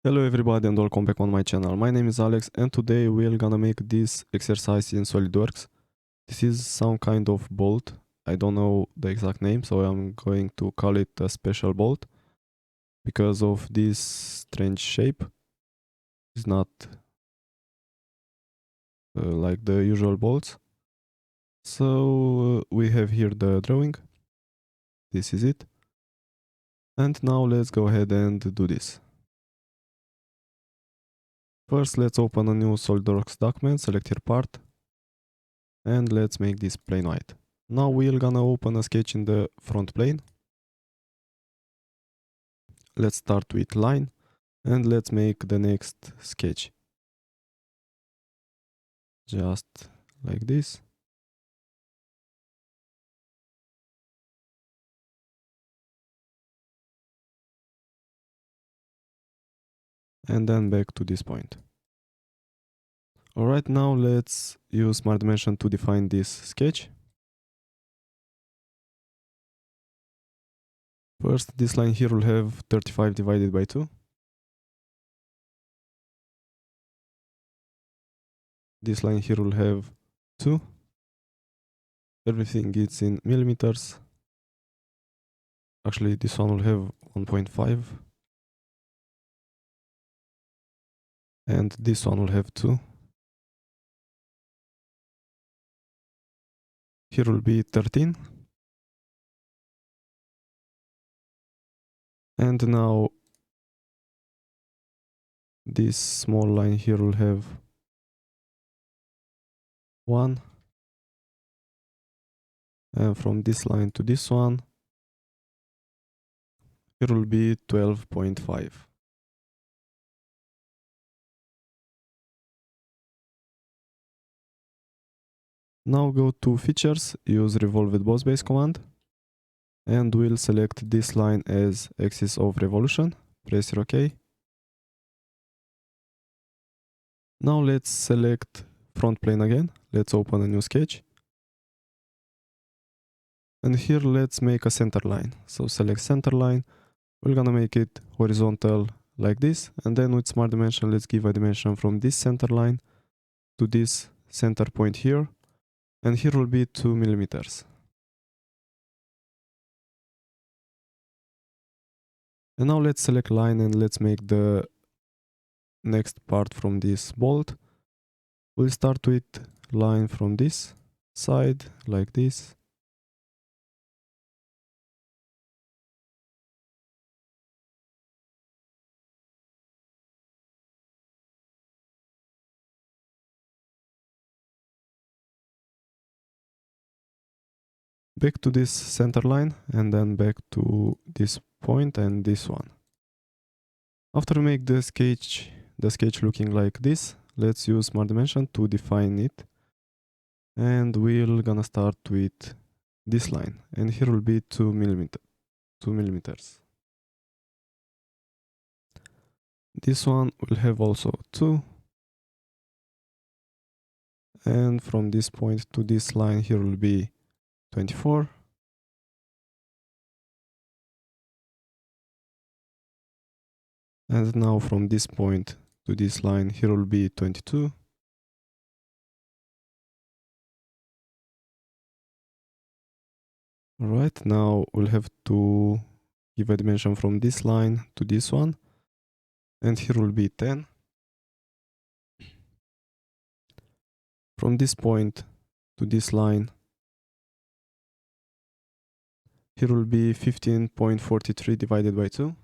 Hello everybody and welcome back on my channel. My name is Alex and today we're gonna make this exercise in SolidWorks. This is some kind of bolt. I don't know the exact name, so I'm going to call it a special bolt because of this strange shape. It's not like the usual bolts. So we have here the drawing. This is it. And now let's go ahead and do this. First, let's open a new SolidWorks document, select your part, and let's make this plain white. Now we're gonna open a sketch in the front plane. Let's start with line and let's make the next sketch. Just like this. And then back to this point. Alright, now let's use Smart Dimension to define this sketch. First, this line here will have 35 divided by 2. This line here will have 2. Everything is in millimeters. Actually, this one will have 1.5. And this one will have 2. Here will be 13. And now this small line here will have 1. And from this line to this one, here will be 12.5. Now go to features, use revolve with boss base command, and we'll select this line as axis of revolution. Press OK. Now let's select front plane again. Let's open a new sketch. And here let's make a center line. So select center line. We're gonna make it horizontal like this. And then with Smart Dimension, let's give a dimension from this center line to this center point here. And here will be 2 millimeters. And now let's select line and let's make the next part from this bolt. We'll start with line from this side, like this. Back to this center line and then back to this point and this one. After we make the sketch looking like this, let's use Smart Dimension to define it. And we're gonna start with this line. And here will be 2 millimeters. This one will have also 2. And from this point to this line here will be 24. And now from this point to this line here will be 22. Alright, now we'll have to give a dimension from this line to this one. And here will be 10. From this point to this line, here will be 15.43 divided by 2.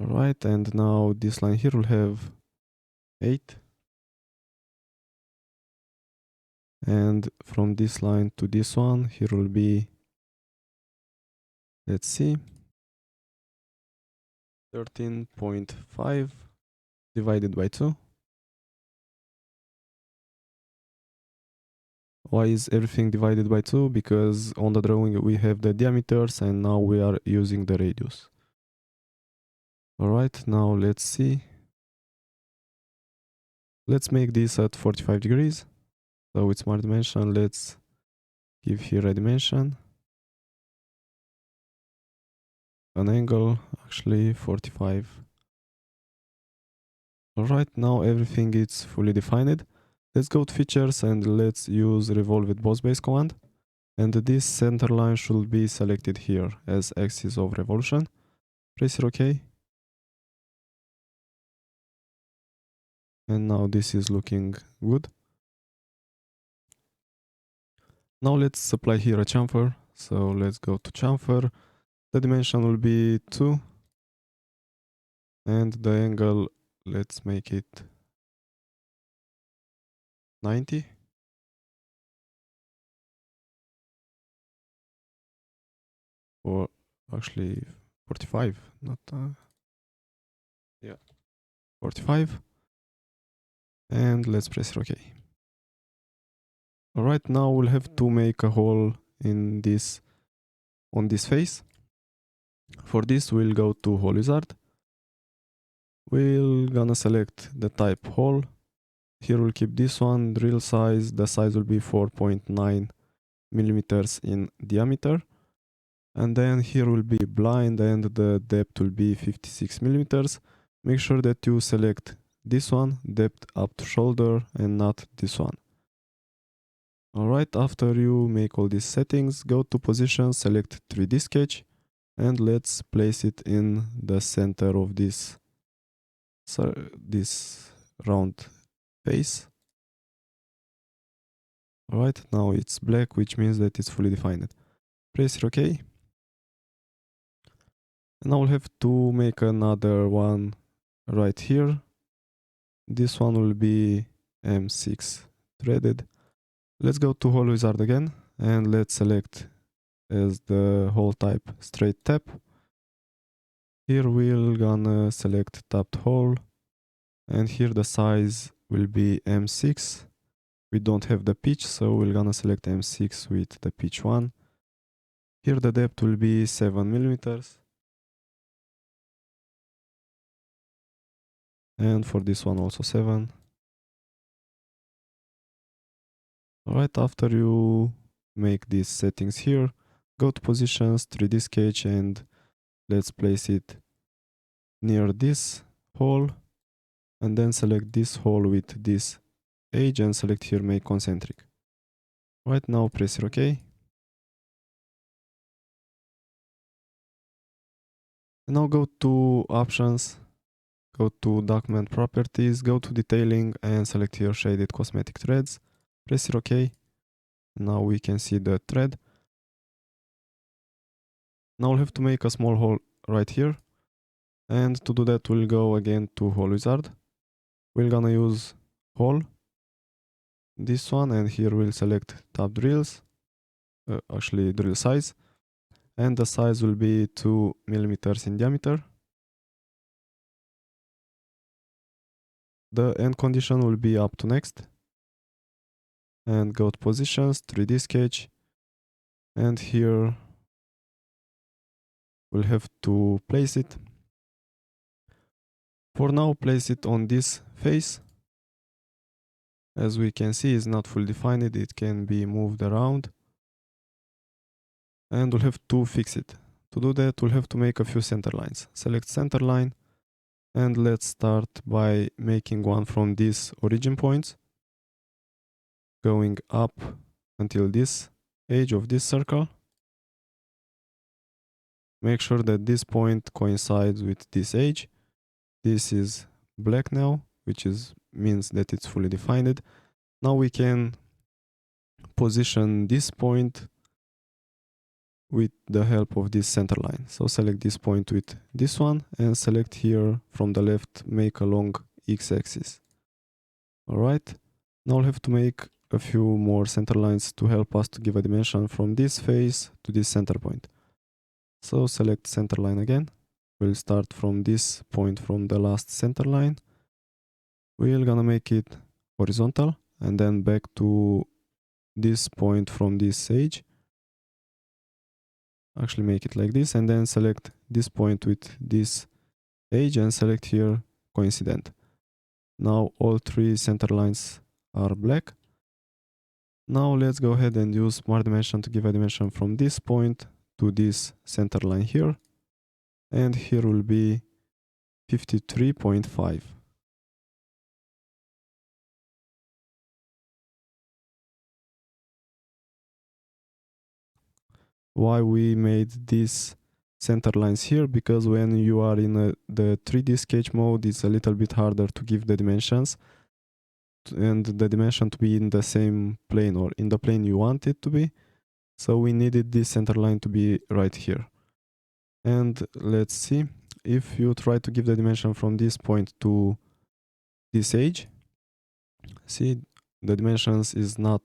Alright, and now this line here will have 8. And from this line to this one, here will be, let's see, 13.5 divided by 2. Why is everything divided by 2? Because on the drawing we have the diameters and now we are using the radius. Alright, now let's see. Let's make this at 45 degrees. So with Smart Dimension, let's give here a dimension. an angle, actually 45. Alright, now everything is fully defined. Let's go to features and let's use revolve with boss base command. And this center line should be selected here as axis of revolution. Press OK. And now this is looking good. Now let's apply here a chamfer. So let's go to chamfer. The dimension will be 2. And the angle, let's make it 90. Or actually 45, not yeah, 45. And let's press OK. Alright, now we'll have to make a hole in this, on this face. For this we'll go to hole wizard. We're gonna select the type hole. Here we'll keep this one, drill size, the size will be 4.9 millimeters in diameter. And then here will be blind and the depth will be 56 millimeters. Make sure that you select this one, depth up to shoulder, and not this one. Alright, after you make all these settings, go to position, select 3D sketch, and let's place it in the center of this round face. Alright, now it's black, which means that it's fully defined. Press OK. And now we'll have to make another one right here. This one will be M6 threaded. Let's go to hole wizard again and let's select as the hole type straight tap. Here we're gonna select tapped hole, and here the size will be M6. We don't have the pitch, so we're gonna select M6 with the pitch 1. Here the depth will be 7 millimeters. And for this one also 7. Alright, after you make these settings here, go to positions, 3D sketch, and let's place it near this hole, and then select this hole with this edge and select here make concentric. Right now press OK. And now go to options, go to document properties, go to detailing and select here shaded cosmetic threads. Press OK. Now we can see the thread. Now we'll have to make a small hole right here. And to do that, we'll go again to hole wizard. We're gonna use hole, this one, and here we'll select tab drills, actually drill size, and the size will be 2 millimeters in diameter. The end condition will be up to next, and go to positions, 3D sketch, and here we'll have to place it. For now, place it on this face. As we can see, it's not fully defined, it can be moved around. And we'll have to fix it. To do that, we'll have to make a few center lines. Select center line, and let's start by making one from these origin points, going up until this edge of this circle. Make sure that this point coincides with this edge. This is black now, which means that it's fully defined. Now we can position this point with the help of this center line. So select this point with this one and select here from the left, make a long x-axis. Alright, now we'll have to make a few more center lines to help us to give a dimension from this face to this center point. So select center line again. We'll start from this point from the last center line. We're gonna make it horizontal and then back to this point from this edge. Actually make it like this, and then select this point with this edge and select here coincident. Now all three center lines are black. Now let's go ahead and use Smart Dimension to give a dimension from this point to this center line here. and here will be 53.5. Why we made these center lines here? Because when you are in the 3D sketch mode, it's a little bit harder to give the dimensions and the dimension to be in the same plane or in the plane you want it to be. So we needed this center line to be right here. And let's see, if you try to give the dimension from this point to this edge, see, the dimensions is not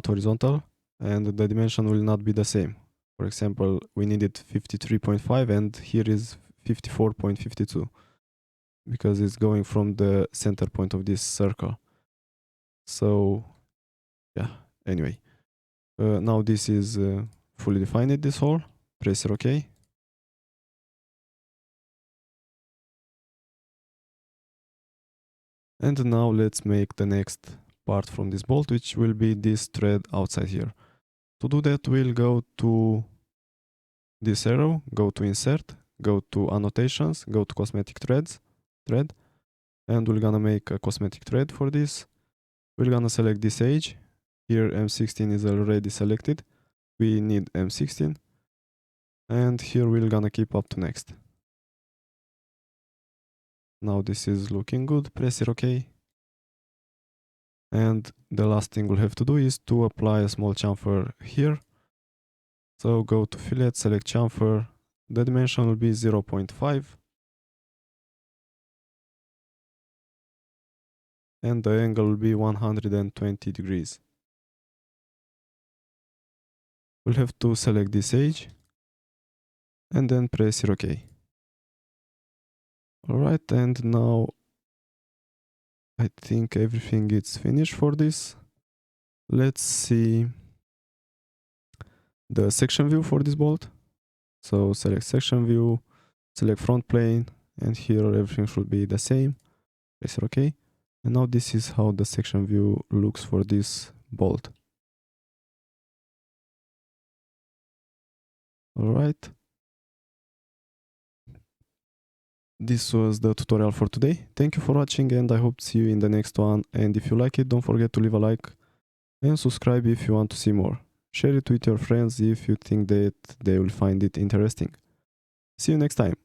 horizontal and the dimension will not be the same. For example, we needed 53.5 and here is 54.52 because it's going from the center point of this circle. So yeah, anyway, now this is fully defined, this hole. Press OK. And now let's make the next part from this bolt, which will be this thread outside here. To do that, we'll go to this arrow, go to Insert, go to Annotations, go to Cosmetic Thread, and we're gonna make a cosmetic thread for this. We're gonna select this edge. Here M16 is already selected. We need M16. And here we're gonna keep up to next. Now this is looking good, press it OK. And the last thing we'll have to do is to apply a small chamfer here. So go to fillet, select chamfer, the dimension will be 0.5. And the angle will be 120 degrees. We'll have to select this edge and then press it OK. Alright, and now I think everything is finished for this. Let's see the section view for this bolt. So select section view, select front plane, and here everything should be the same. Press OK. And now this is how the section view looks for this bolt. Alright. This was the tutorial for today. Thank you for watching and I hope to see you in the next one. And if you like it, don't forget to leave a like and subscribe if you want to see more. Share it with your friends if you think that they will find it interesting. See you next time.